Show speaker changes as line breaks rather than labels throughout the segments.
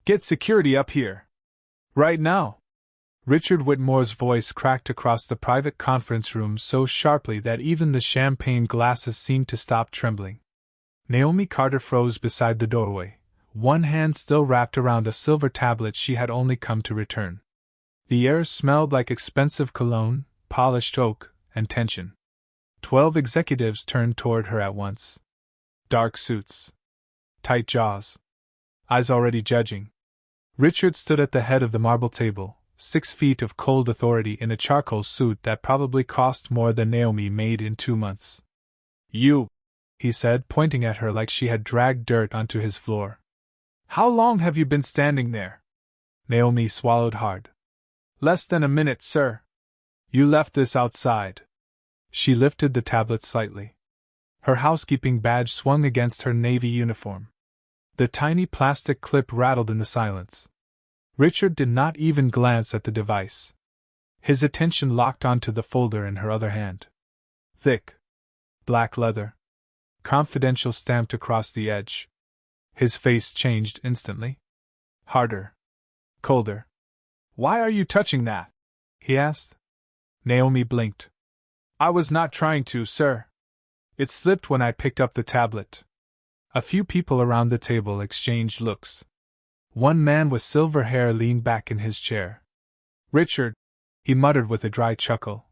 Get security up here. Right now. Richard Whitmore's voice cracked across the private conference room so sharply that even the champagne glasses seemed to stop trembling. Naomi Carter froze beside the doorway, one hand still wrapped around a silver tablet she had only come to return. The air smelled like expensive cologne, polished oak, and tension. 12 executives turned toward her at once. Dark suits. Tight jaws. Eyes already judging. Richard stood at the head of the marble table, 6 feet of cold authority in a charcoal suit that probably cost more than Naomi made in 2 months. You, he said, pointing at her like she had dragged dirt onto his floor. How long have you been standing there? Naomi swallowed hard. Less than a minute, sir. You left this outside. She lifted the tablet slightly. Her housekeeping badge swung against her navy uniform. The tiny plastic clip rattled in the silence. Richard did not even glance at the device. His attention locked onto the folder in her other hand. Thick. Black leather. Confidential stamped across the edge. His face changed instantly. Harder. Colder. Why are you touching that? He asked. Naomi blinked. I was not trying to, sir. It slipped when I picked up the tablet. A few people around the table exchanged looks. One man with silver hair leaned back in his chair. Richard, he muttered with a dry chuckle.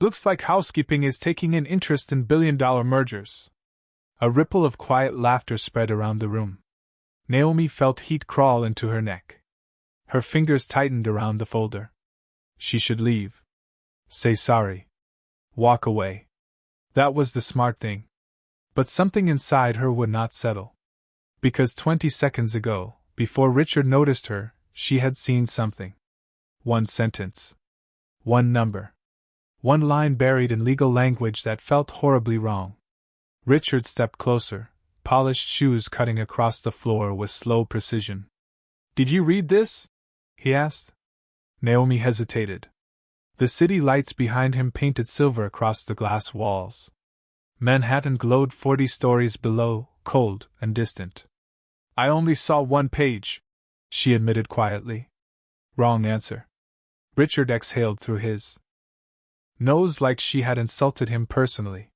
Looks like housekeeping is taking an interest in billion-dollar mergers. A ripple of quiet laughter spread around the room. Naomi felt heat crawl into her neck. Her fingers tightened around the folder. She should leave. Say sorry. Walk away. That was the smart thing. But something inside her would not settle. Because 20 seconds ago, before Richard noticed her, she had seen something. One sentence. One number. One line buried in legal language that felt horribly wrong. Richard stepped closer, polished shoes cutting across the floor with slow precision. Did you read this? He asked. Naomi hesitated. The city lights behind him painted silver across the glass walls. Manhattan glowed 40 stories below, cold and distant. I only saw 1 page, she admitted quietly. Wrong answer. Richard exhaled through his nose like she had insulted him personally.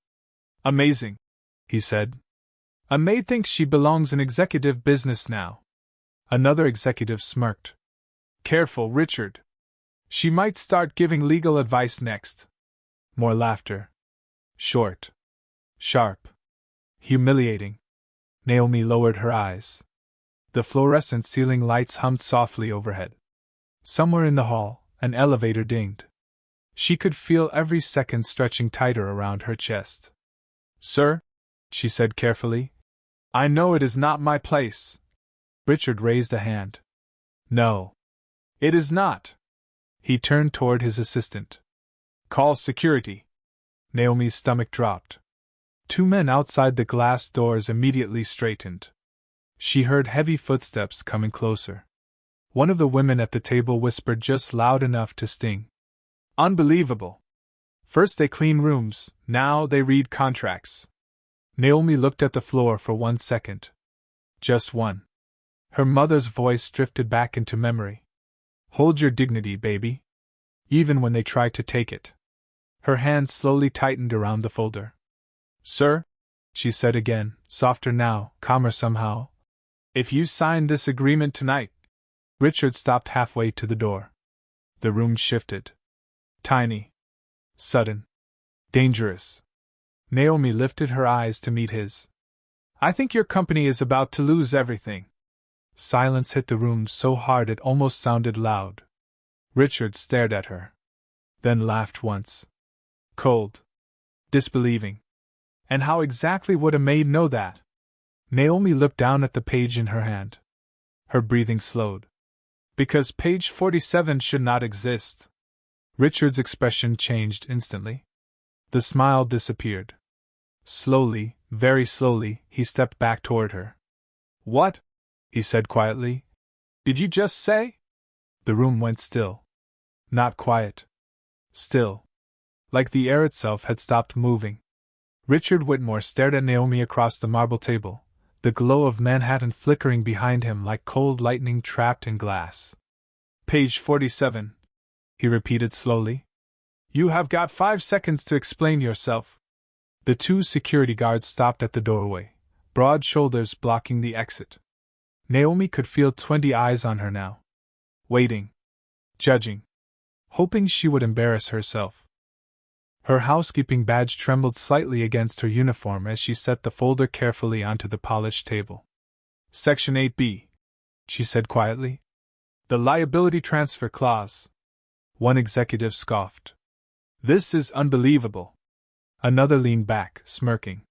Amazing, he said. A maid thinks she belongs in executive business now. Another executive smirked. Careful, Richard. She might start giving legal advice next. More laughter. Short. Sharp. Humiliating. Naomi lowered her eyes. The fluorescent ceiling lights hummed softly overhead. Somewhere in the hall, an elevator dinged. She could feel every second stretching tighter around her chest. Sir, she said carefully, I know it is not my place. Richard raised a hand. No. It is not. He turned toward his assistant. Call security. Naomi's stomach dropped. 2 men outside the glass doors immediately straightened. She heard heavy footsteps coming closer. One of the women at the table whispered just loud enough to sting. Unbelievable. First they clean rooms, now they read contracts. Naomi looked at the floor for 1 second. Just one. Her mother's voice drifted back into memory. Hold your dignity, baby. Even when they try to take it. Her hand slowly tightened around the folder. Sir, she said again, softer now, calmer somehow. If you sign this agreement tonight. Richard stopped halfway to the door. The room shifted. Tiny. Sudden. Dangerous. Naomi lifted her eyes to meet his. I think your company is about to lose everything. Silence hit the room so hard it almost sounded loud. Richard stared at her. Then laughed once. Cold. Disbelieving. And how exactly would a maid know that? Naomi looked down at the page in her hand. Her breathing slowed. Because page 47 should not exist. Richard's expression changed instantly. The smile disappeared. Slowly, very slowly, he stepped back toward her. What? He said quietly. Did you just say? The room went still. Not quiet. Still. Like the air itself had stopped moving. Richard Whitmore stared at Naomi across the marble table, the glow of Manhattan flickering behind him like cold lightning trapped in glass. Page 47, he repeated slowly. You have got 5 seconds to explain yourself. The 2 security guards stopped at the doorway, broad shoulders blocking the exit. Naomi could feel 20 eyes on her now. Waiting. Judging. Hoping she would embarrass herself. Her housekeeping badge trembled slightly against her uniform as she set the folder carefully onto the polished table. Section 8B, she said quietly. The liability transfer clause. One executive scoffed. This is unbelievable. Another leaned back, smirking.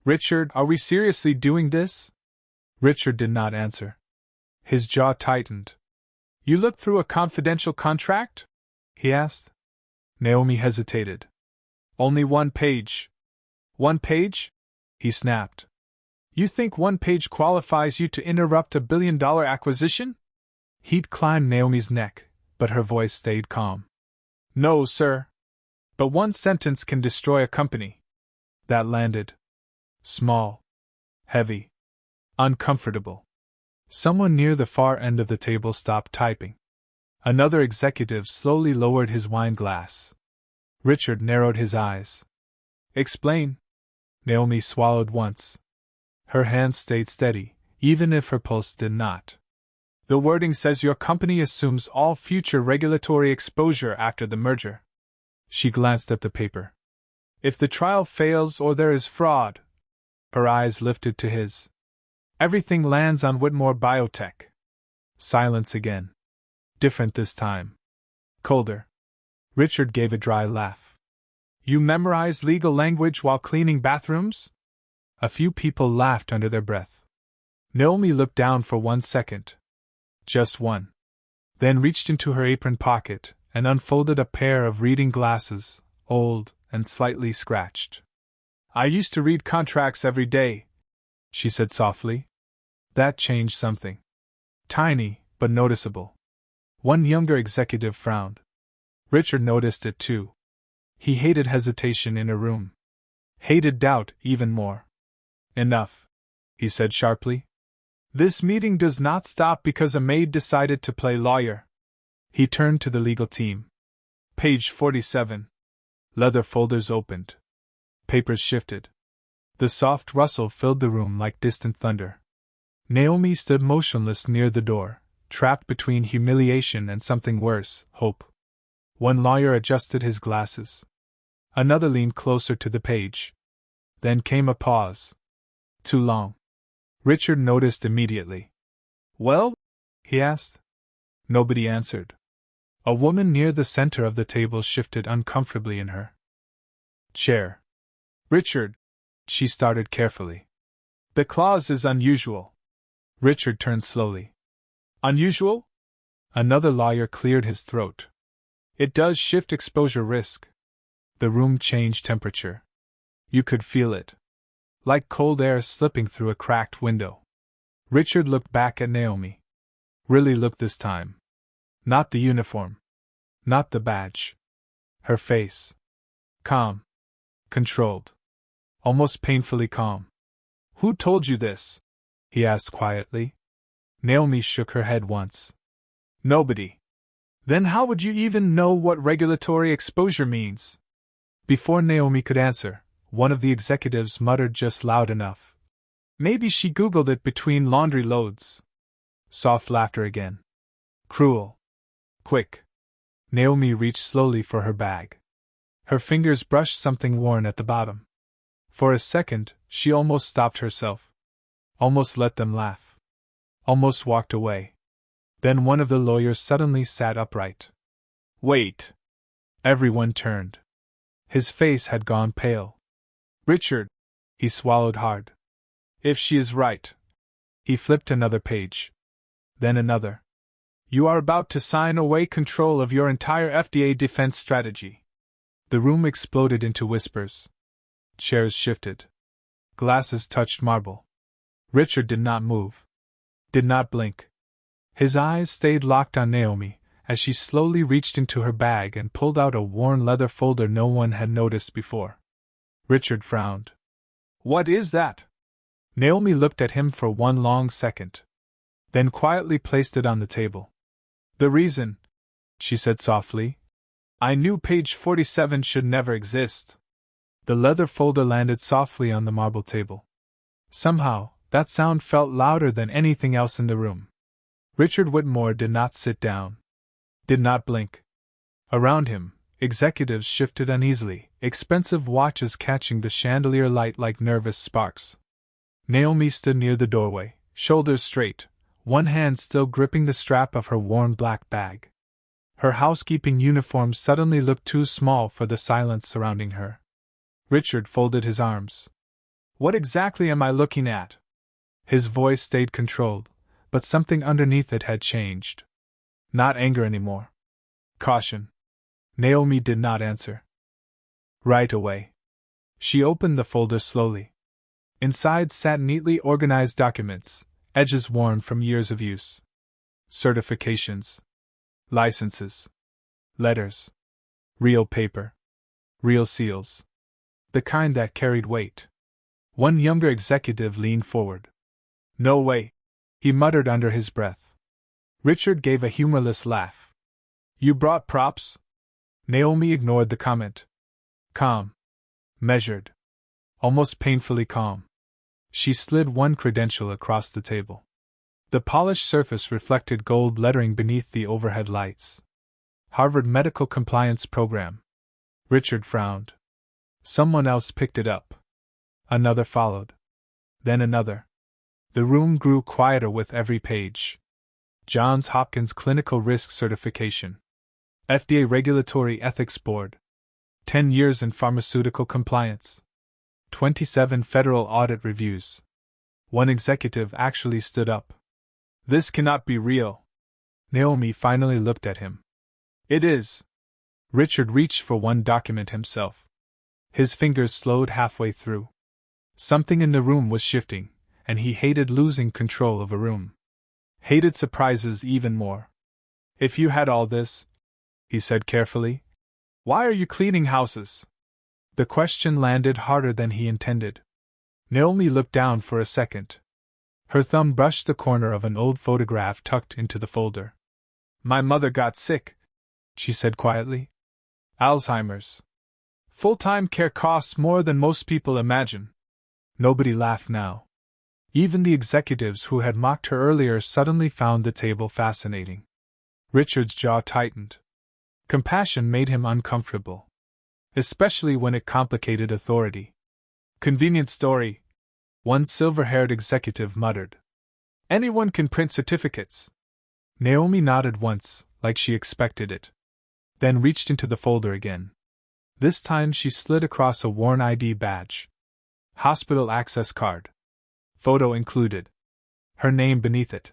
Richard, are we seriously doing this? Richard did not answer. His jaw tightened. You looked through a confidential contract? He asked. Naomi hesitated. Only 1 page. 1 page? He snapped. You think 1 page qualifies you to interrupt a billion-dollar acquisition? Heat climbed Naomi's neck, but her voice stayed calm. No, sir. But 1 sentence can destroy a company. That landed. Small. Heavy. Uncomfortable. Someone near the far end of the table stopped typing. Another executive slowly lowered his wine glass. Richard narrowed his eyes. Explain. Naomi swallowed once. Her hands stayed steady, even if her pulse did not. The wording says your company assumes all future regulatory exposure after the merger. She glanced at the paper. If the trial fails or there is fraud. Her eyes lifted to his. Everything lands on Whitmore Biotech. Silence again. Different this time. Colder. Richard gave a dry laugh. You memorize legal language while cleaning bathrooms? A few people laughed under their breath. Naomi looked down for 1 second. Just one. Then reached into her apron pocket and unfolded a pair of reading glasses, old and slightly scratched. I used to read contracts every day, she said softly. That changed something. Tiny, but noticeable. One younger executive frowned. Richard noticed it too. He hated hesitation in a room. Hated doubt even more. Enough, he said sharply. This meeting does not stop because a maid decided to play lawyer. He turned to the legal team. Page 47. Leather folders opened. Papers shifted. The soft rustle filled the room like distant thunder. Naomi stood motionless near the door, trapped between humiliation and something worse, hope. One lawyer adjusted his glasses. Another leaned closer to the page. Then came a pause. Too long. Richard noticed immediately. Well? He asked. Nobody answered. A woman near the center of the table shifted uncomfortably in her chair. Richard, she started carefully. The clause is unusual. Richard turned slowly. Unusual? Another lawyer cleared his throat. It does shift exposure risk. The room changed temperature. You could feel it. Like cold air slipping through a cracked window. Richard looked back at Naomi. Really looked this time. Not the uniform. Not the badge. Her face. Calm. Controlled. Almost painfully calm. Who told you this? He asked quietly. Naomi shook her head once. Nobody. Then how would you even know what regulatory exposure means? Before Naomi could answer, one of the executives muttered just loud enough. Maybe she Googled it between laundry loads. Soft laughter again. Cruel. Quick. Naomi reached slowly for her bag. Her fingers brushed something worn at the bottom. For a second, she almost stopped herself. Almost let them laugh. Almost walked away. Then one of the lawyers suddenly sat upright. Wait. Everyone turned. His face had gone pale. Richard. He swallowed hard. If she is right. He flipped another page. Then another. You are about to sign away control of your entire FDA defense strategy. The room exploded into whispers. Chairs shifted. Glasses touched marble. Richard did not move. Did not blink. His eyes stayed locked on Naomi as she slowly reached into her bag and pulled out a worn leather folder no one had noticed before. Richard frowned. What is that? Naomi looked at him for one long second, then quietly placed it on the table. The reason, she said softly, I knew page 47 should never exist. The leather folder landed softly on the marble table. Somehow, that sound felt louder than anything else in the room. Richard Whitmore did not sit down, did not blink. Around him, executives shifted uneasily, expensive watches catching the chandelier light like nervous sparks. Naomi stood near the doorway, shoulders straight, one hand still gripping the strap of her worn black bag. Her housekeeping uniform suddenly looked too small for the silence surrounding her. Richard folded his arms. What exactly am I looking at? His voice stayed controlled, but something underneath it had changed. Not anger anymore. Caution. Naomi did not answer. Right away. She opened the folder slowly. Inside sat neatly organized documents, edges worn from years of use. Certifications. Licenses. Letters. Real paper. Real seals. The kind that carried weight. One younger executive leaned forward. No way, he muttered under his breath. Richard gave a humorless laugh. You brought props? Naomi ignored the comment. Calm. Measured. Almost painfully calm. She slid one credential across the table. The polished surface reflected gold lettering beneath the overhead lights. Harvard Medical Compliance Program. Richard frowned. Someone else picked it up. Another followed. Then another. The room grew quieter with every page. Johns Hopkins Clinical Risk Certification. FDA Regulatory Ethics Board. 10 years in pharmaceutical compliance. 27 federal audit reviews. One executive actually stood up. This cannot be real. Naomi finally looked at him. It is. Richard reached for one document himself. His fingers slowed halfway through. Something in the room was shifting, and he hated losing control of a room. Hated surprises even more. If you had all this, he said carefully, why are you cleaning houses? The question landed harder than he intended. Naomi looked down for a second. Her thumb brushed the corner of an old photograph tucked into the folder. My mother got sick, she said quietly. Alzheimer's. Full-time care costs more than most people imagine. Nobody laughed now. Even the executives who had mocked her earlier suddenly found the table fascinating. Richard's jaw tightened. Compassion made him uncomfortable, especially when it complicated authority. Convenient story, one silver-haired executive muttered. Anyone can print certificates. Naomi nodded once, like she expected it. Then reached into the folder again. This time she slid across a worn ID badge. Hospital access card. Photo included. Her name beneath it.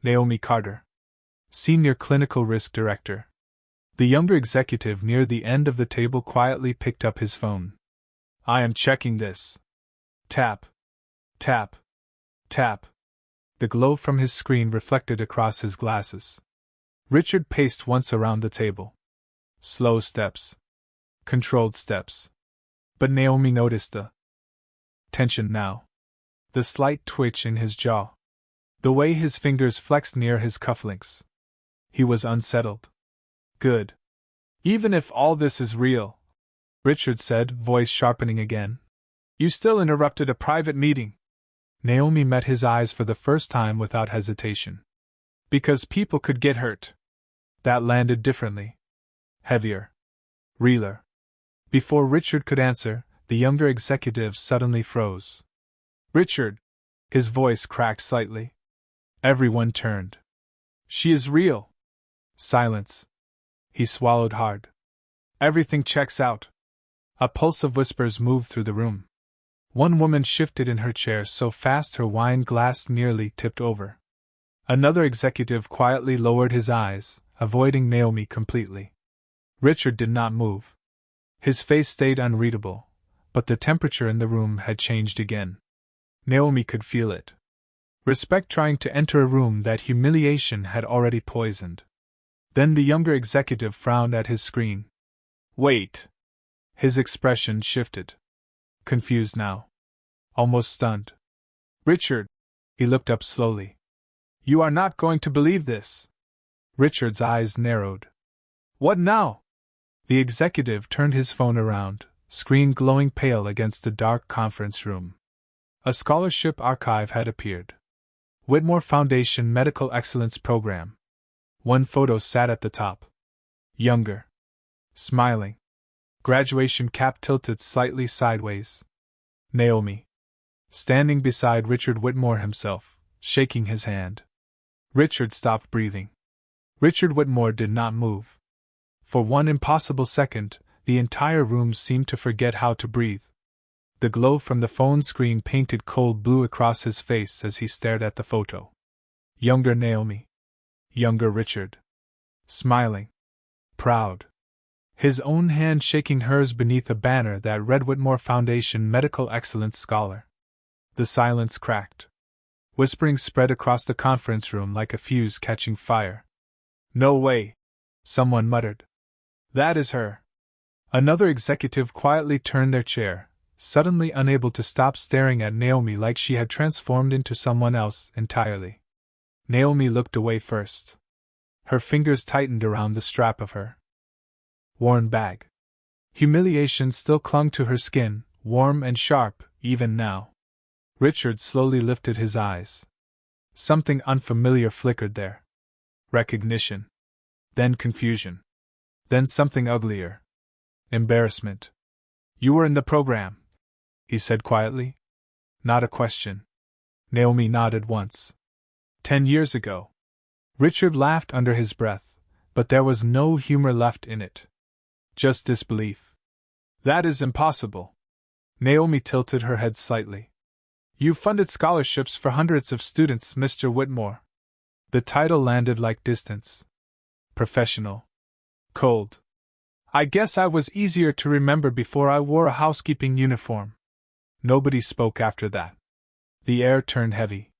Naomi Carter. Senior Clinical Risk Director. The younger executive near the end of the table quietly picked up his phone. I am checking this. Tap. Tap. Tap. The glow from his screen reflected across his glasses. Richard paced once around the table. Slow steps. Controlled steps. But Naomi noticed the tension now. The slight twitch in his jaw. The way his fingers flexed near his cufflinks. He was unsettled. Good. Even if all this is real, Richard said, voice sharpening again. You still interrupted a private meeting. Naomi met his eyes for the first time without hesitation. Because people could get hurt. That landed differently. Heavier. Realer. Before Richard could answer, the younger executive suddenly froze. Richard! His voice cracked slightly. Everyone turned. She is real. Silence. He swallowed hard. Everything checks out. A pulse of whispers moved through the room. One woman shifted in her chair so fast her wine glass nearly tipped over. Another executive quietly lowered his eyes, avoiding Naomi completely. Richard did not move. His face stayed unreadable, but the temperature in the room had changed again. Naomi could feel it. Respect trying to enter a room that humiliation had already poisoned. Then the younger executive frowned at his screen. Wait. His expression shifted. Confused now. Almost stunned. Richard! He looked up slowly. You are not going to believe this. Richard's eyes narrowed. What now? The executive turned his phone around, screen glowing pale against the dark conference room. A scholarship archive had appeared. Whitmore Foundation Medical Excellence Program. One photo sat at the top. Younger. Smiling. Graduation cap tilted slightly sideways. Naomi. Standing beside Richard Whitmore himself, shaking his hand. Richard stopped breathing. Richard Whitmore did not move. For one impossible second, the entire room seemed to forget how to breathe. The glow from the phone screen painted cold blue across his face as he stared at the photo. Younger Naomi. Younger Richard. Smiling. Proud. His own hand shaking hers beneath a banner that read Whitmore Foundation Medical Excellence Scholar. The silence cracked. Whispering spread across the conference room like a fuse catching fire. No way! Someone muttered. That is her. Another executive quietly turned their chair, suddenly unable to stop staring at Naomi like she had transformed into someone else entirely. Naomi looked away first. Her fingers tightened around the strap of her worn bag. Humiliation still clung to her skin, warm and sharp, even now. Richard slowly lifted his eyes. Something unfamiliar flickered there. Recognition. Then confusion. Then something uglier. Embarrassment. You were in the program, he said quietly. Not a question. Naomi nodded once. 10 years ago. Richard laughed under his breath, but there was no humor left in it. Just disbelief. That is impossible. Naomi tilted her head slightly. You funded scholarships for hundreds of students, Mr. Whitmore. The title landed like distance. Professional. Cold. I guess I was easier to remember before I wore a housekeeping uniform. Nobody spoke after that. The air turned heavy.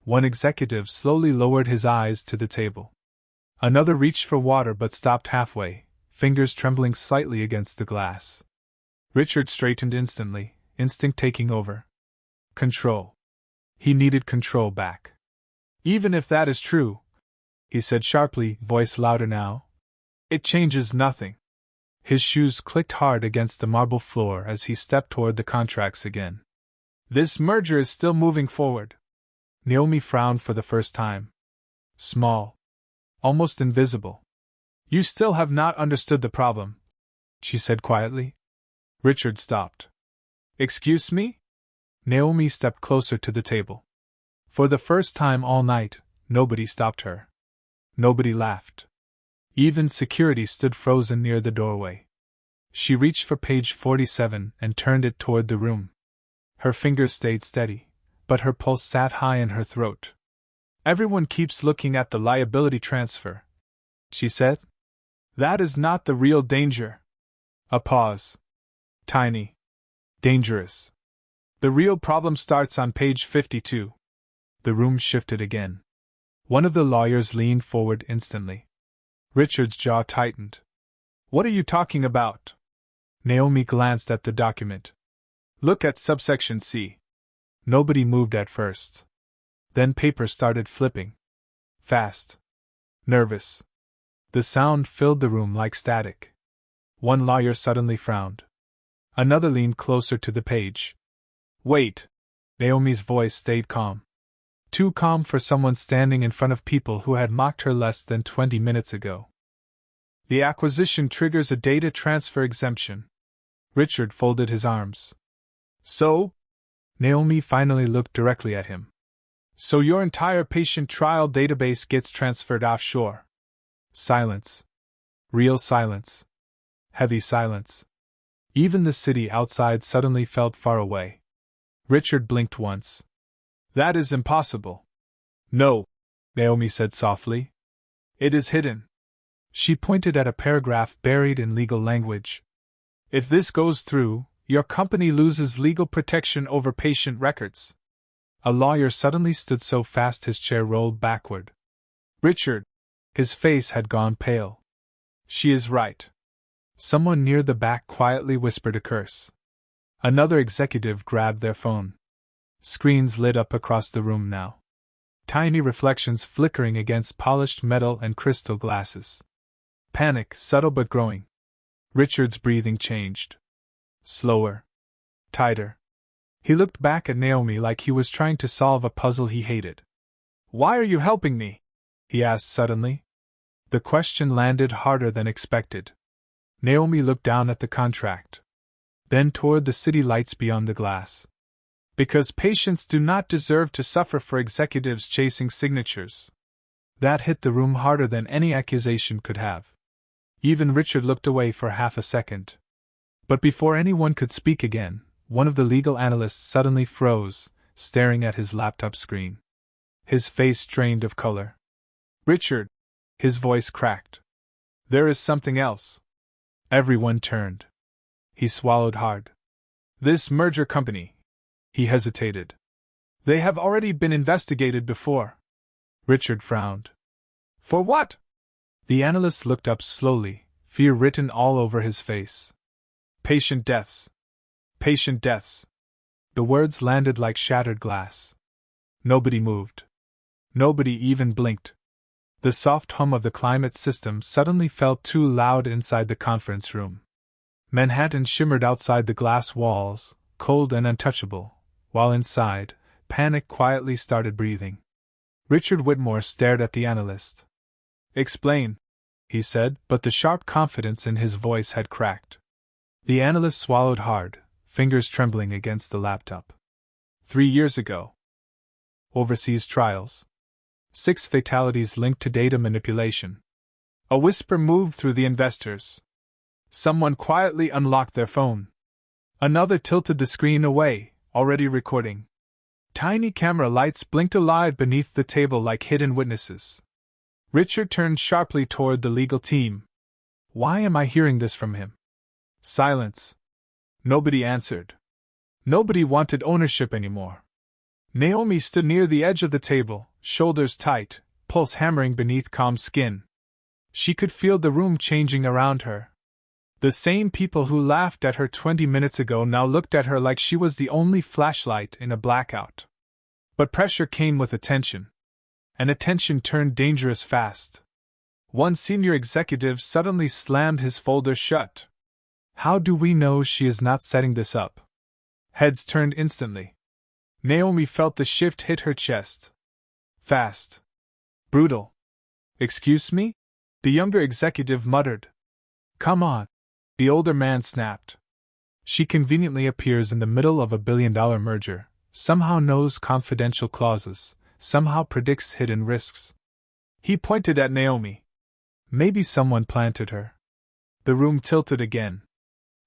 One executive slowly lowered his eyes to the table. Another reached for water but stopped halfway, fingers trembling slightly against the glass. Richard straightened instantly, instinct taking over. Control. He needed control back. Even if that is true, he said sharply, voice louder now, it changes nothing. His shoes clicked hard against the marble floor as he stepped toward the contracts again. This merger is still moving forward. Naomi frowned for the first time. Small. Almost invisible. You still have not understood the problem, she said quietly. Richard stopped. Excuse me? Naomi stepped closer to the table. For the first time all night, nobody stopped her. Nobody laughed. Even security stood frozen near the doorway. She reached for page 47 and turned it toward the room. Her fingers stayed steady, but her pulse sat high in her throat. Everyone keeps looking at the liability transfer, she said. That is not the real danger. A pause. Tiny. Dangerous. The real problem starts on page 52. The room shifted again. One of the lawyers leaned forward instantly. Richard's jaw tightened. What are you talking about? Naomi glanced at the document. Look at subsection C. Nobody moved at first. Then paper started flipping. Fast. Nervous. The sound filled the room like static. One lawyer suddenly frowned. Another leaned closer to the page. Wait. Naomi's voice stayed calm. Too calm for someone standing in front of people who had mocked her less than 20 minutes ago. The acquisition triggers a data transfer exemption. Richard folded his arms. So? Naomi finally looked directly at him. So your entire patient trial database gets transferred offshore. Silence. Real silence. Heavy silence. Even the city outside suddenly felt far away. Richard blinked once. That is impossible. No, Naomi said softly. It is hidden. She pointed at a paragraph buried in legal language. If this goes through, your company loses legal protection over patient records. A lawyer suddenly stood so fast his chair rolled backward. Richard. His face had gone pale. She is right. Someone near the back quietly whispered a curse. Another executive grabbed their phone. Screens lit up across the room now. Tiny reflections flickering against polished metal and crystal glasses. Panic, subtle but growing. Richard's breathing changed. Slower. Tighter. He looked back at Naomi like he was trying to solve a puzzle he hated. "Why are you helping me?" he asked suddenly. The question landed harder than expected. Naomi looked down at the contract. Then toward the city lights beyond the glass. "Because patients do not deserve to suffer for executives chasing signatures." That hit the room harder than any accusation could have. Even Richard looked away for half a second. But before anyone could speak again, one of the legal analysts suddenly froze, staring at his laptop screen. His face drained of color. "Richard," his voice cracked. "There is something else." Everyone turned. He swallowed hard. "This merger company." He hesitated. "They have already been investigated before." Richard frowned. "For what?" The analyst looked up slowly, fear written all over his face. "Patient deaths. Patient deaths." The words landed like shattered glass. Nobody moved. Nobody even blinked. The soft hum of the climate system suddenly felt too loud inside the conference room. Manhattan shimmered outside the glass walls, cold and untouchable, while inside, panic quietly started breathing. Richard Whitmore stared at the analyst. "Explain," he said, but the sharp confidence in his voice had cracked. The analyst swallowed hard, fingers trembling against the laptop. 3 years ago. Overseas trials. 6 fatalities linked to data manipulation. A whisper moved through the investors. Someone quietly unlocked their phone. Another tilted the screen away, already recording. Tiny camera lights blinked alive beneath the table like hidden witnesses. Richard turned sharply toward the legal team. "Why am I hearing this from him?" Silence. Nobody answered. Nobody wanted ownership anymore. Naomi stood near the edge of the table, shoulders tight, pulse hammering beneath calm skin. She could feel the room changing around her. The same people who laughed at her 20 minutes ago now looked at her like she was the only flashlight in a blackout. But pressure came with attention. And attention turned dangerous fast. One senior executive suddenly slammed his folder shut. "How do we know she is not setting this up?" Heads turned instantly. Naomi felt the shift hit her chest. Fast. Brutal. "Excuse me?" the younger executive muttered. "Come on," the older man snapped. "She conveniently appears in the middle of a billion-dollar merger, somehow knows confidential clauses, somehow predicts hidden risks." He pointed at Naomi. "Maybe someone planted her." The room tilted again.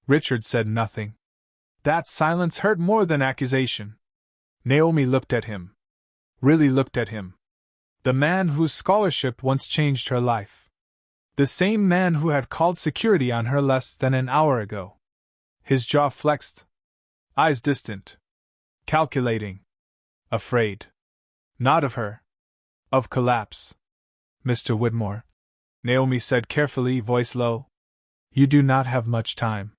Richard said nothing. That silence hurt more than accusation. Naomi looked at him. Really looked at him. The man whose scholarship once changed her life. The same man who had called security on her less than an hour ago. His jaw flexed. Eyes distant. Calculating. Afraid. Not of her. Of collapse. "Mr. Whitmore," Naomi said carefully, voice low. "You do not have much time."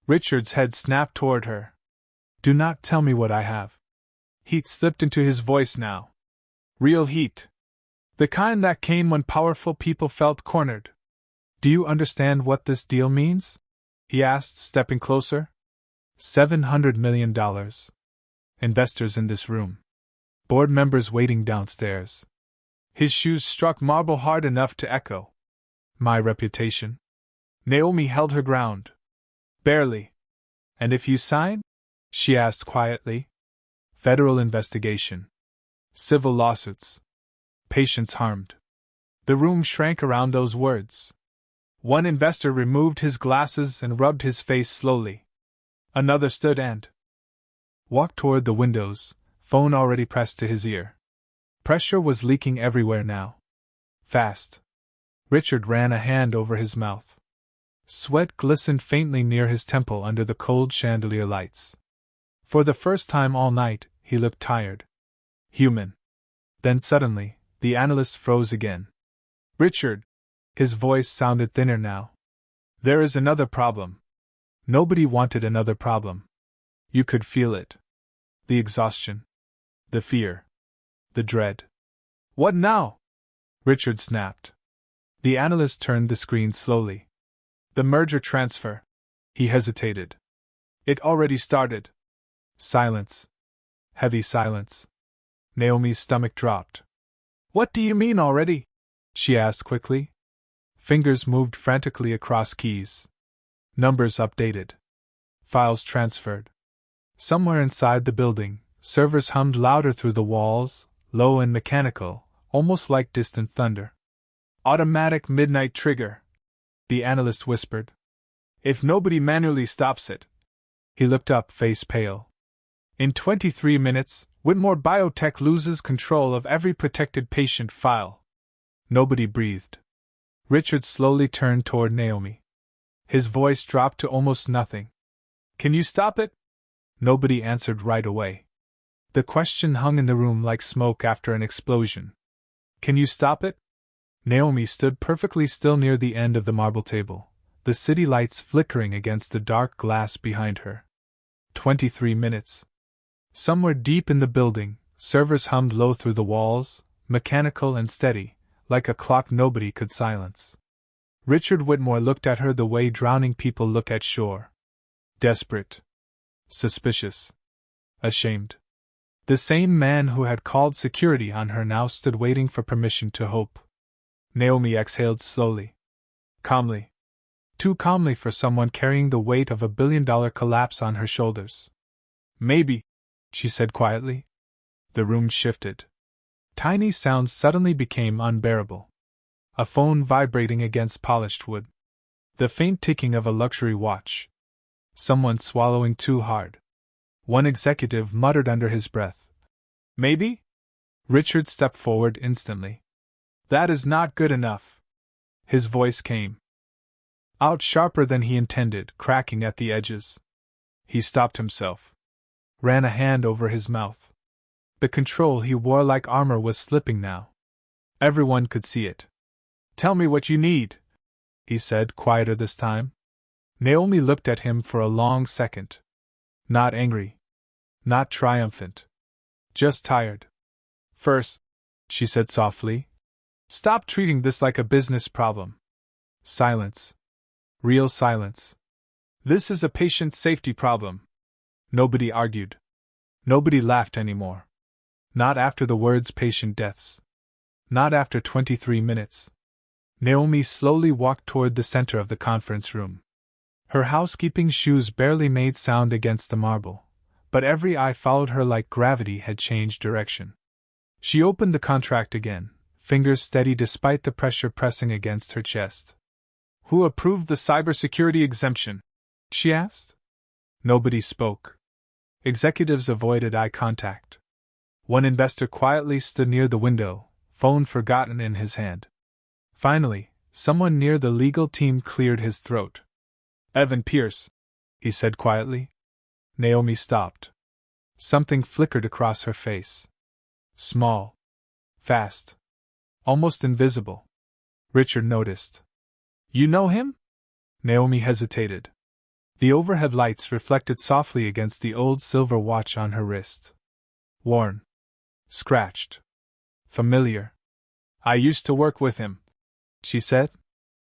Richard's head snapped toward her. "Do not tell me what I have." Heat slipped into his voice now. Real heat. The kind that came when powerful people felt cornered. "Do you understand what this deal means?" he asked, stepping closer. $700 million. Investors in this room. Board members waiting downstairs. His shoes struck marble hard enough to echo. "My reputation." Naomi held her ground. "Barely." "And if you sign?" she asked quietly. "Federal investigation. Civil lawsuits. Patients harmed." The room shrank around those words. One investor removed his glasses and rubbed his face slowly. Another stood and walked toward the windows, phone already pressed to his ear. Pressure was leaking everywhere now. Fast. Richard ran a hand over his mouth. Sweat glistened faintly near his temple under the cold chandelier lights. For the first time all night, he looked tired. Human. Then suddenly, the analyst froze again. "Richard," his voice sounded thinner now. "There is another problem." Nobody wanted another problem. You could feel it. The exhaustion. The fear. The dread. What now? Richard snapped. The analyst turned the screen slowly. The merger transfer. He hesitated. It already started. Silence. Heavy silence. Naomi's stomach dropped. What do you mean already? She asked quickly. Fingers moved frantically across keys. Numbers updated. Files transferred. Somewhere inside the building, servers hummed louder through the walls, low and mechanical, almost like distant thunder. Automatic midnight trigger, the analyst whispered. If nobody manually stops it. He looked up, face pale. In 23 minutes, Whitmore Biotech loses control of every protected patient file. Nobody breathed. Richard slowly turned toward Naomi. His voice dropped to almost nothing. Can you stop it? Nobody answered right away. The question hung in the room like smoke after an explosion. Can you stop it? Naomi stood perfectly still near the end of the marble table, the city lights flickering against the dark glass behind her. 23 minutes. Somewhere deep in the building, servers hummed low through the walls, mechanical and steady, like a clock nobody could silence. Richard Whitmore looked at her the way drowning people look at shore. Desperate. Suspicious. Ashamed. The same man who had called security on her now stood waiting for permission to hope. Naomi exhaled slowly. Calmly. Too calmly for someone carrying the weight of $1 billion collapse on her shoulders. Maybe, she said quietly. The room shifted. Tiny sounds suddenly became unbearable. A phone vibrating against polished wood. The faint ticking of a luxury watch. Someone swallowing too hard. One executive muttered under his breath. Maybe? Richard stepped forward instantly. That is not good enough. His voice came out sharper than he intended, cracking at the edges. He stopped himself. Ran a hand over his mouth. The control he wore like armor was slipping now. Everyone could see it. Tell me what you need, he said, quieter this time. Naomi looked at him for a long second. Not angry. Not triumphant. Just tired. First, she said softly, stop treating this like a business problem. Silence. Real silence. This is a patient safety problem. Nobody argued. Nobody laughed anymore. Not after the words patient deaths. Not after 23 minutes. Naomi slowly walked toward the center of the conference room. Her housekeeping shoes barely made sound against the marble, but every eye followed her like gravity had changed direction. She opened the contract again, fingers steady despite the pressure pressing against her chest. Who approved the cybersecurity exemption? She asked. Nobody spoke. Executives avoided eye contact. One investor quietly stood near the window, phone forgotten in his hand. Finally, someone near the legal team cleared his throat. Evan Pierce, he said quietly. Naomi stopped. Something flickered across her face. Small. Fast. Almost invisible. Richard noticed. You know him? Naomi hesitated. The overhead lights reflected softly against the old silver watch on her wrist. Worn. Scratched. Familiar. I used to work with him, she said.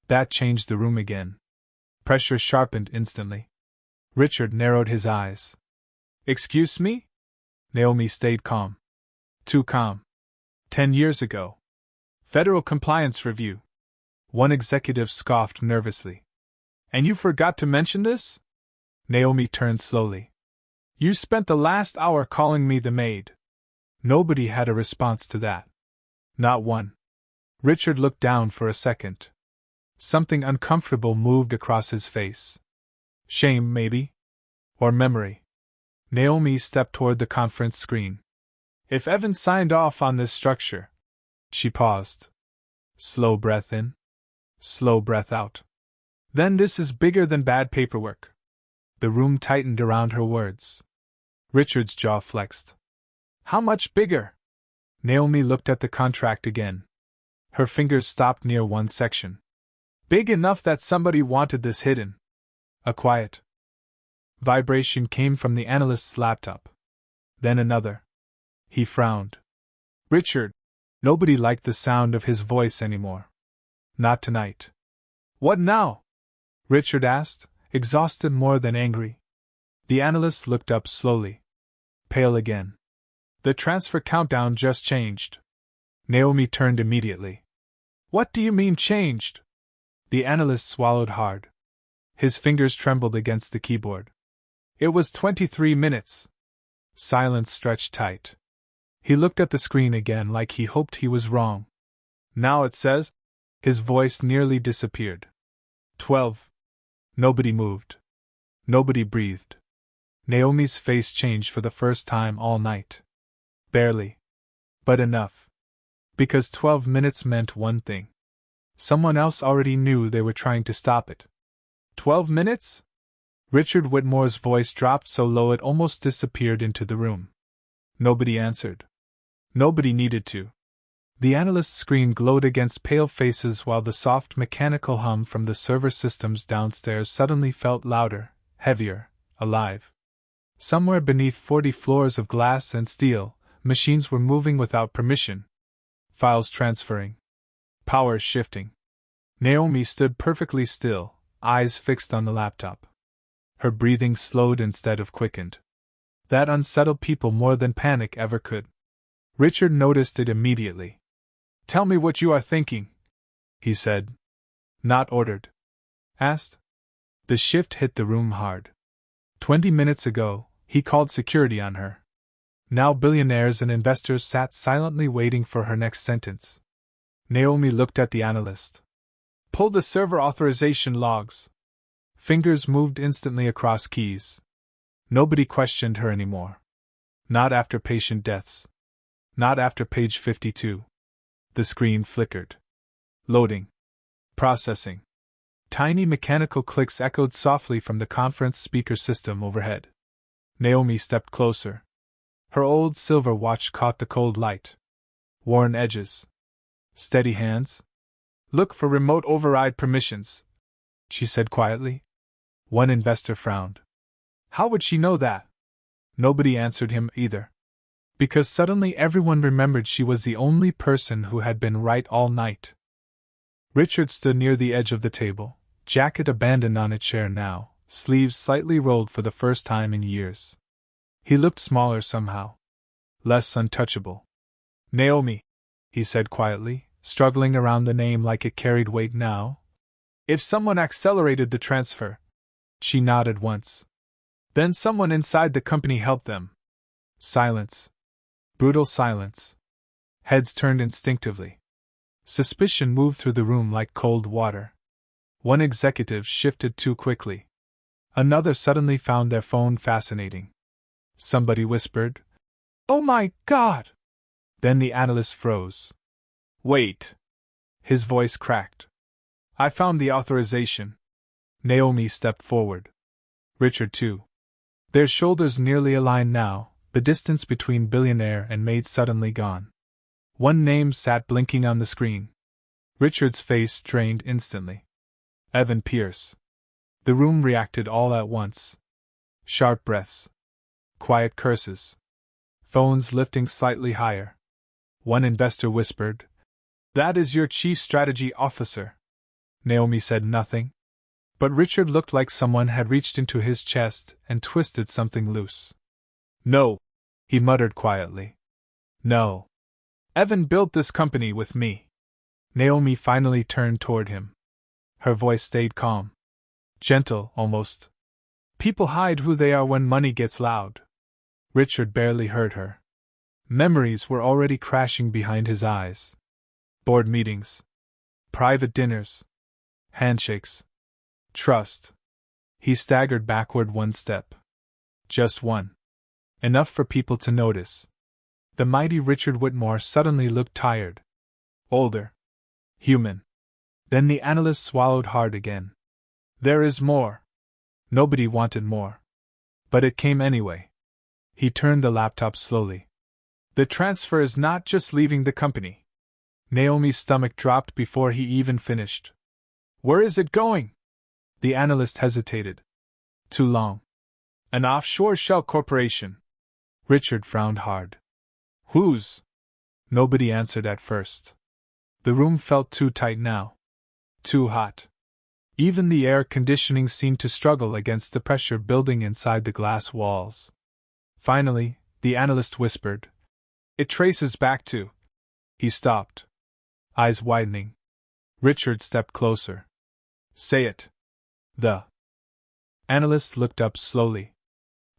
That changed the room again. Pressure sharpened instantly. Richard narrowed his eyes. Excuse me? Naomi stayed calm. Too calm. 10 years ago. Federal Compliance Review. One executive scoffed nervously. And you forgot to mention this? Naomi turned slowly. You spent the last hour calling me the maid. Nobody had a response to that. Not one. Richard looked down for a second. Something uncomfortable moved across his face. Shame, maybe? Or memory? Naomi stepped toward the conference screen. If Evan signed off on this structure. She paused. Slow breath in. Slow breath out. Then this is bigger than bad paperwork. The room tightened around her words. Richard's jaw flexed. How much bigger? Naomi looked at the contract again. Her fingers stopped near one section. Big enough that somebody wanted this hidden. A quiet vibration came from the analyst's laptop. Then another. He frowned. Richard. Nobody liked the sound of his voice anymore. Not tonight. What now? Richard asked, exhausted more than angry. The analyst looked up slowly. Pale again. The transfer countdown just changed. Naomi turned immediately. What do you mean changed? The analyst swallowed hard. His fingers trembled against the keyboard. It was 23 minutes. Silence stretched tight. He looked at the screen again like he hoped he was wrong. Now it says. His voice nearly disappeared. 12. Nobody moved. Nobody breathed. Naomi's face changed for the first time all night. Barely. But enough. Because 12 minutes meant one thing. Someone else already knew they were trying to stop it. 12 minutes? Richard Whitmore's voice dropped so low it almost disappeared into the room. Nobody answered. Nobody needed to. The analyst's screen glowed against pale faces while the soft mechanical hum from the server systems downstairs suddenly felt louder, heavier, alive. Somewhere beneath 40 floors of glass and steel, machines were moving without permission. Files transferring. Power shifting. Naomi stood perfectly still, eyes fixed on the laptop. Her breathing slowed instead of quickened. That unsettled people more than panic ever could. Richard noticed it immediately. Tell me what you are thinking, he said. Not ordered. Asked. The shift hit the room hard. 20 minutes ago, he called security on her. Now billionaires and investors sat silently waiting for her next sentence. Naomi looked at the analyst. Pull the server authorization logs. Fingers moved instantly across keys. Nobody questioned her anymore. Not after patient deaths. Not after page 52. The screen flickered. Loading. Processing. Tiny mechanical clicks echoed softly from the conference speaker system overhead. Naomi stepped closer. Her old silver watch caught the cold light. Worn edges. Steady hands. Look for remote override permissions, she said quietly. One investor frowned. How would she know that? Nobody answered him either. Because suddenly everyone remembered she was the only person who had been right all night. Richard stood near the edge of the table, jacket abandoned on a chair now, sleeves slightly rolled for the first time in years. He looked smaller somehow. Less untouchable. Naomi, he said quietly, struggling around the name like it carried weight now. If someone accelerated the transfer. She nodded once. Then someone inside the company helped them. Silence. Brutal silence. Heads turned instinctively. Suspicion moved through the room like cold water. One executive shifted too quickly. Another suddenly found their phone fascinating. Somebody whispered, "Oh my God!" Then the analyst froze. Wait. His voice cracked. I found the authorization. Naomi stepped forward. Richard too. Their shoulders nearly aligned now, the distance between Billionaire and Maid suddenly gone. One name sat blinking on the screen. Richard's face strained instantly. Evan Pierce. The room reacted all at once. Sharp breaths. Quiet curses. Phones lifting slightly higher. One investor whispered, "That is your chief strategy officer." Naomi said nothing. But Richard looked like someone had reached into his chest and twisted something loose. No, he muttered quietly. No. Evan built this company with me. Naomi finally turned toward him. Her voice stayed calm. Gentle, almost. People hide who they are when money gets loud. Richard barely heard her. Memories were already crashing behind his eyes. Board meetings. Private dinners. Handshakes. Trust. He staggered backward one step. Just one. Enough for people to notice. The mighty Richard Whitmore suddenly looked tired. Older. Human. Then the analyst swallowed hard again. There is more. Nobody wanted more. But it came anyway. He turned the laptop slowly. The transfer is not just leaving the company. Naomi's stomach dropped before he even finished. Where is it going? The analyst hesitated. Too long. An offshore shell corporation. Richard frowned hard. Whose? Nobody answered at first. The room felt too tight now. Too hot. Even the air conditioning seemed to struggle against the pressure building inside the glass walls. Finally, the analyst whispered, "It traces back to." He stopped, eyes widening. Richard stepped closer. "Say it." The analyst looked up slowly,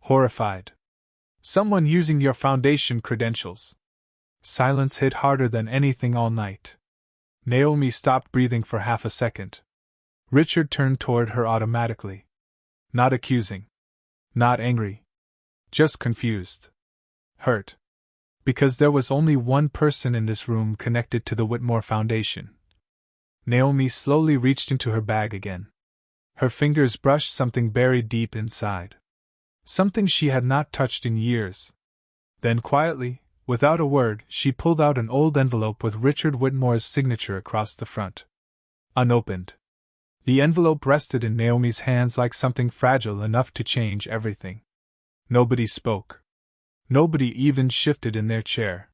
horrified. "Someone using your foundation credentials." Silence hit harder than anything all night. Naomi stopped breathing for half a second. Richard turned toward her automatically. Not accusing. Not angry. Just confused. Hurt. Because there was only one person in this room connected to the Whitmore Foundation. Naomi slowly reached into her bag again. Her fingers brushed something buried deep inside. Something she had not touched in years. Then quietly, without a word, she pulled out an old envelope with Richard Whitmore's signature across the front. Unopened. The envelope rested in Naomi's hands like something fragile enough to change everything. Nobody spoke. Nobody even shifted in their chair.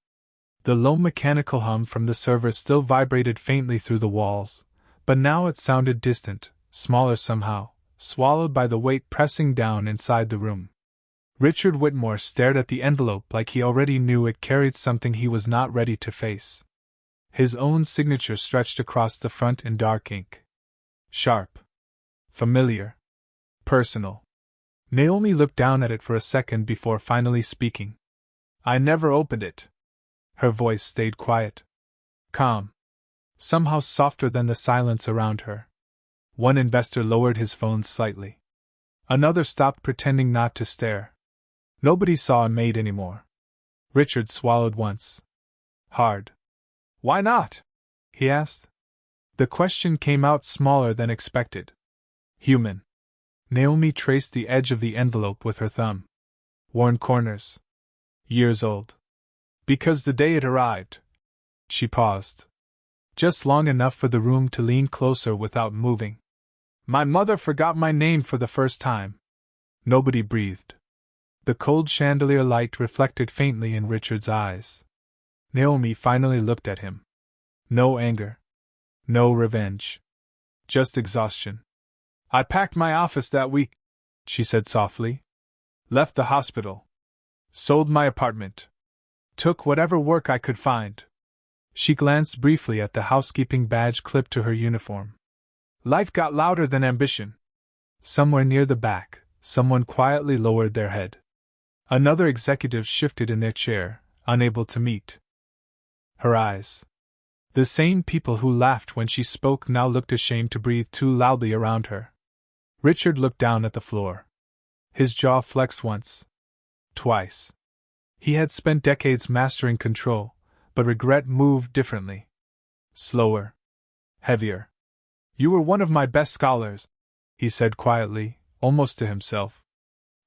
The low mechanical hum from the server still vibrated faintly through the walls, but now it sounded distant, smaller somehow, swallowed by the weight pressing down inside the room. Richard Whitmore stared at the envelope like he already knew it carried something he was not ready to face. His own signature stretched across the front in dark ink. Sharp. Familiar. Personal. Naomi looked down at it for a second before finally speaking. "I never opened it." Her voice stayed quiet. Calm. Somehow softer than the silence around her. One investor lowered his phone slightly. Another stopped pretending not to stare. Nobody saw a Maid anymore. Richard swallowed once. Hard. "Why not?" he asked. The question came out smaller than expected. Human. Naomi traced the edge of the envelope with her thumb. Worn corners. Years old. "Because the day it arrived." She paused. Just long enough for the room to lean closer without moving. "My mother forgot my name for the first time." Nobody breathed. The cold chandelier light reflected faintly in Richard's eyes. Naomi finally looked at him. No anger. No revenge. Just exhaustion. "I packed my office that week," she said softly. "Left the hospital. Sold my apartment. Took whatever work I could find." She glanced briefly at the housekeeping badge clipped to her uniform. "Life got louder than ambition." Somewhere near the back, someone quietly lowered their head. Another executive shifted in their chair, unable to meet her eyes. The same people who laughed when she spoke now looked ashamed to breathe too loudly around her. Richard looked down at the floor. His jaw flexed once. Twice. He had spent decades mastering control, but regret moved differently. Slower. Heavier. "You were one of my best scholars," he said quietly, almost to himself.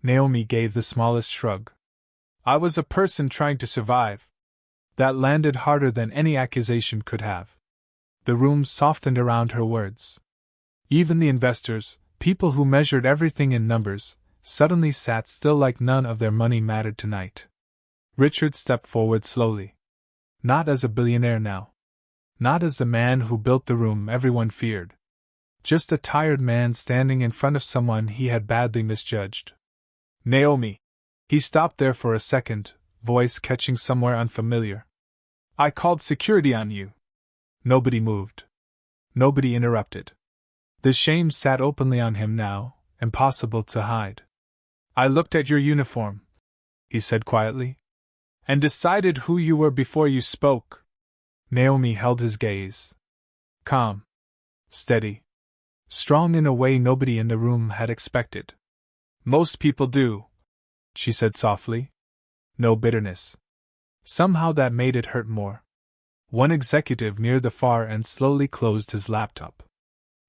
Naomi gave the smallest shrug. "I was a person trying to survive." That landed harder than any accusation could have. The room softened around her words. Even the investors, people who measured everything in numbers, suddenly sat still like none of their money mattered tonight. Richard stepped forward slowly. Not as a billionaire now. Not as the man who built the room everyone feared. Just a tired man standing in front of someone he had badly misjudged. "Naomi." He stopped there for a second, voice catching somewhere unfamiliar. "I called security on you." Nobody moved. Nobody interrupted. The shame sat openly on him now, impossible to hide. "I looked at your uniform," he said quietly, "and decided who you were before you spoke." Naomi held his gaze. Calm. Steady. Strong in a way nobody in the room had expected. "Most people do," she said softly. No bitterness. Somehow that made it hurt more. One executive near the far end slowly closed his laptop.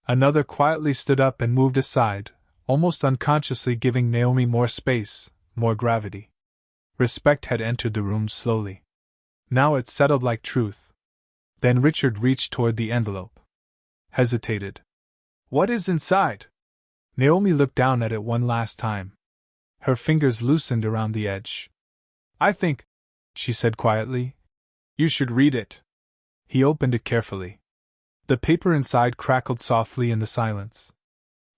Another quietly stood up and moved aside, almost unconsciously giving Naomi more space, more gravity. Respect had entered the room slowly. Now it settled like truth. Then Richard reached toward the envelope. Hesitated. "What is inside?" Naomi looked down at it one last time. Her fingers loosened around the edge. "I think," she said quietly. You should read it. He opened it carefully. The paper inside crackled softly in the silence.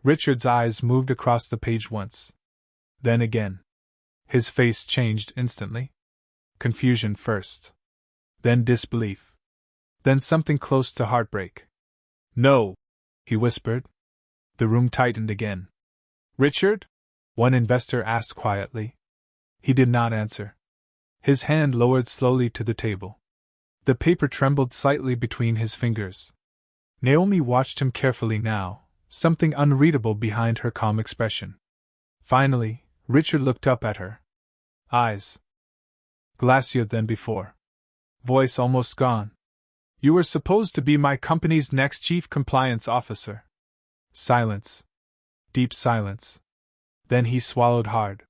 Richard's eyes moved across the page once. Then again. His face changed instantly. Confusion first. Then disbelief. Then something close to heartbreak. No, he whispered. The room tightened again. Richard? One investor asked quietly. He did not answer. His hand lowered slowly to the table. The paper trembled slightly between his fingers. Naomi watched him carefully now, something unreadable behind her calm expression. Finally, Richard looked up at her. Eyes glassier than before. Voice almost gone. You were supposed to be my company's next chief compliance officer. Silence. Deep silence. Then he swallowed hard.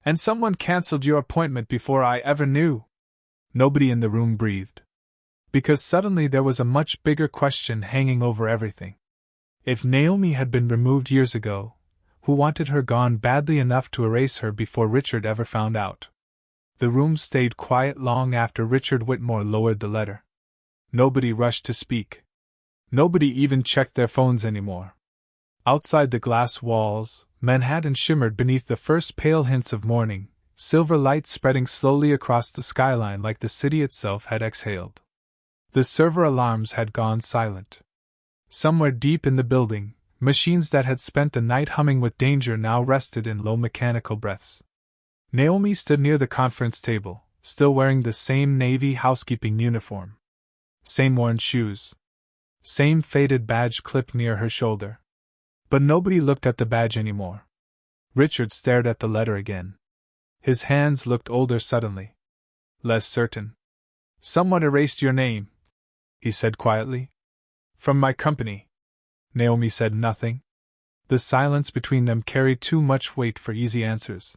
And someone cancelled your appointment before I ever knew. Nobody in the room breathed. Because suddenly there was a much bigger question hanging over everything. If Naomi had been removed years ago, who wanted her gone badly enough to erase her before Richard ever found out? The room stayed quiet long after Richard Whitmore lowered the letter. Nobody rushed to speak. Nobody even checked their phones anymore. Outside the glass walls, Manhattan shimmered beneath the first pale hints of morning, silver light spreading slowly across the skyline like the city itself had exhaled. The server alarms had gone silent. Somewhere deep in the building, machines that had spent the night humming with danger now rested in low mechanical breaths. Naomi stood near the conference table, still wearing the same navy housekeeping uniform. Same worn shoes. Same faded badge clipped near her shoulder. But nobody looked at the badge anymore. Richard stared at the letter again. His hands looked older suddenly. Less certain. Someone erased your name, he said quietly. From my company. Naomi said nothing. The silence between them carried too much weight for easy answers.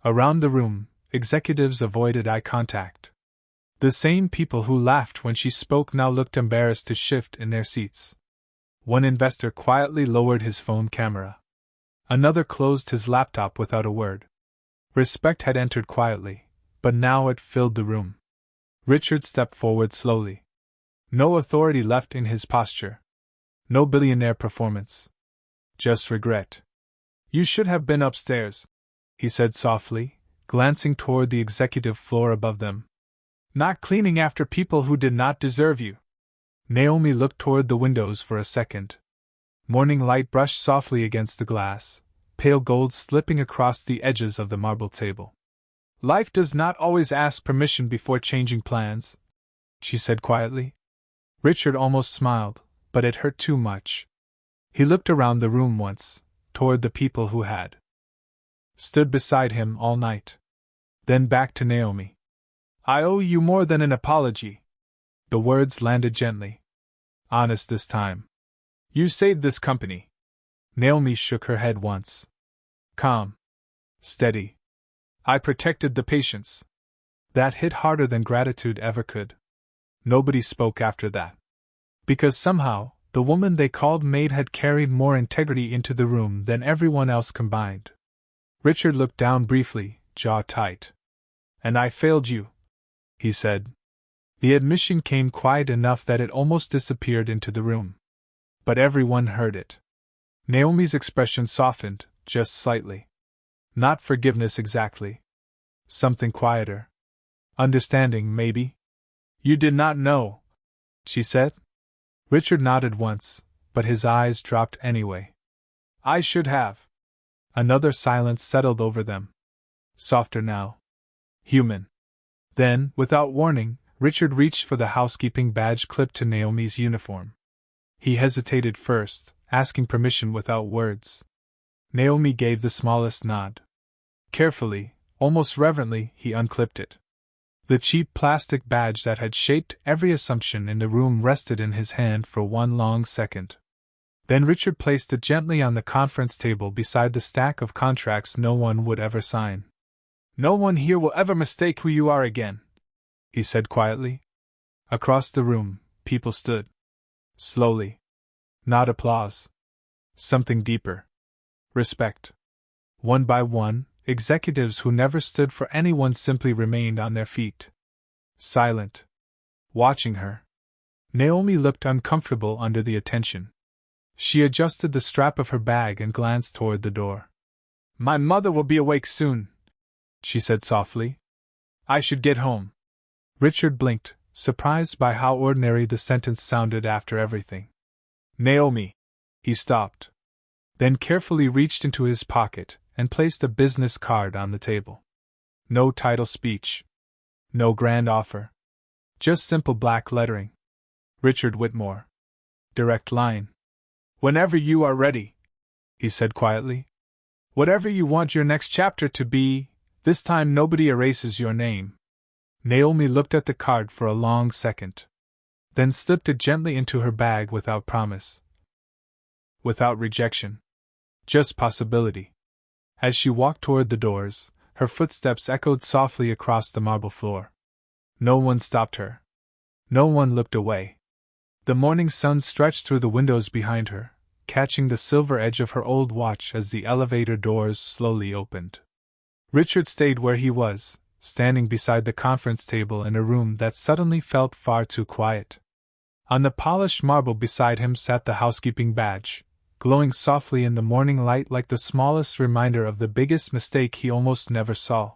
Around the room, executives avoided eye contact. The same people who laughed when she spoke now looked embarrassed to shift in their seats. One investor quietly lowered his phone camera. Another closed his laptop without a word. Respect had entered quietly, but now it filled the room. Richard stepped forward slowly. No authority left in his posture. No billionaire performance. Just regret. You should have been upstairs, he said softly, glancing toward the executive floor above them. Not cleaning after people who did not deserve you. Naomi looked toward the windows for a second. Morning light brushed softly against the glass, pale gold slipping across the edges of the marble table. Life does not always ask permission before changing plans, she said quietly. Richard almost smiled, but it hurt too much. He looked around the room once, toward the people who had stood beside him all night. Then back to Naomi. I owe you more than an apology. The words landed gently. Honest this time. You saved this company. Naomi shook her head once. Calm. Steady. I protected the patients. That hit harder than gratitude ever could. Nobody spoke after that. Because somehow, the woman they called Maid had carried more integrity into the room than everyone else combined. Richard looked down briefly, jaw tight. And I failed you, he said. The admission came quiet enough that it almost disappeared into the room. But everyone heard it. Naomi's expression softened, just slightly. Not forgiveness exactly. Something quieter. Understanding, maybe. You did not know, she said. Richard nodded once, but his eyes dropped anyway. I should have. Another silence settled over them. Softer now. Human. Then, without warning, Richard reached for the housekeeping badge clipped to Naomi's uniform. He hesitated first, asking permission without words. Naomi gave the smallest nod. Carefully, almost reverently, he unclipped it. The cheap plastic badge that had shaped every assumption in the room rested in his hand for one long second. Then Richard placed it gently on the conference table beside the stack of contracts no one would ever sign. No one here will ever mistake who you are again, he said quietly. Across the room, people stood. Slowly. Not applause. Something deeper. Respect. One by one, executives who never stood for anyone simply remained on their feet. silent, watching her. Naomi looked uncomfortable under the attention. She adjusted the strap of her bag and glanced toward the door. My mother will be awake soon, she said softly. I should get home. Richard blinked, surprised by how ordinary the sentence sounded after everything. Naomi. He stopped. Then carefully reached into his pocket and placed a business card on the table. No title speech. No grand offer. Just simple black lettering. Richard Whitmore. Direct line. Whenever you are ready, he said quietly. Whatever you want your next chapter to be, this time nobody erases your name. Naomi looked at the card for a long second. Then slipped it gently into her bag without promise. Without rejection. Just possibility. As she walked toward the doors, her footsteps echoed softly across the marble floor. No one stopped her. No one looked away. The morning sun stretched through the windows behind her, catching the silver edge of her old watch as the elevator doors slowly opened. Richard stayed where he was, standing beside the conference table in a room that suddenly felt far too quiet. On the polished marble beside him sat the housekeeping badge, glowing softly in the morning light like the smallest reminder of the biggest mistake he almost never saw.